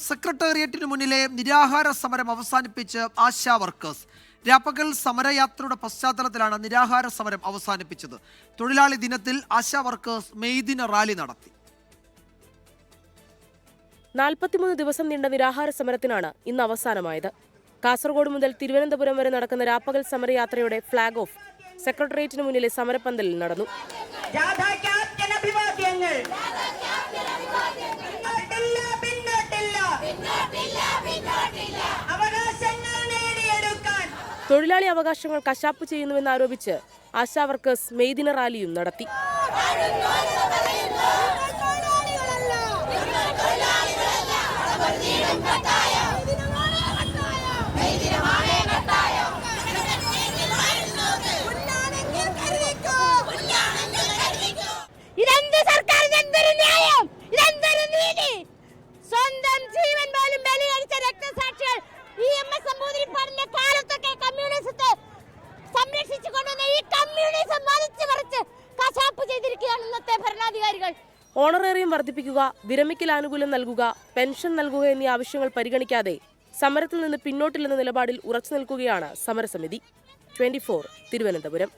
സെക്രട്ടേറിയറ്റിന് മുന്നിലെ നിരാഹാര സമരം അവസാനിപ്പിച്ച് ആശാ വർക്കേഴ്സ്. രാപ്പകൽ സമരയാത്രയുടെ പശ്ചാത്തലത്തിലാണ് നിരാഹാര സമരം അവസാനിപ്പിച്ചത്. തൊഴിലാളി ദിനത്തിൽ ആശാ വർക്കേഴ്സ് മെയ് ദിന റാലി നടത്തി. 43 ദിവസം നീണ്ട നിരാഹാര സമരത്തിനാണ് ഇന്ന് അവസാനമായത്. കാസർഗോഡ് മുതൽ തിരുവനന്തപുരം വരെ നടക്കുന്ന രാപ്പകൽ സമരയാത്രയുടെ ഫ്ളാഗ് ഓഫ് സെക്രട്ടേറിയറ്റിന് മുന്നിലെ സമരപ്പന്തലിൽ നടന്നു. തൊഴിലാളി അവകാശങ്ങൾ കശാപ്പ് ചെയ്യുന്നുവെന്നാരോപിച്ച് ആശാ വർക്കേഴ്സ് മെയ് ദിന റാലിയും നടത്തി. സ്വന്തം ജീവൻ പോലും ബലികഴിച്ച രക്തസാക്ഷികൾ കാലത്തൊക്കെ കമ്മ്യൂണിസത്തെ സംരക്ഷിച്ചുകൊണ്ടുവന്ന ഈ കമ്മ്യൂണിസം വലിച്ചു പറിച്ച് കശാപ്പ് ചെയ്തിരിക്കുകയാണ് ഇന്നത്തെ ഭരണാധികാരികൾ. ഓണറേറിയം വർദ്ധിപ്പിക്കുക, വിരമിക്കൽ ആനുകൂല്യം നൽകുക, പെൻഷൻ നൽകുക എന്നീ ആവശ്യങ്ങൾ പരിഗണിക്കാതെ സമരത്തിൽ നിന്ന് പിന്നോട്ടില്ലെന്ന നിലപാടിൽ ഉറച്ചു നിൽക്കുകയാണ് സമരസമിതി. 24 തിരുവനന്തപുരം.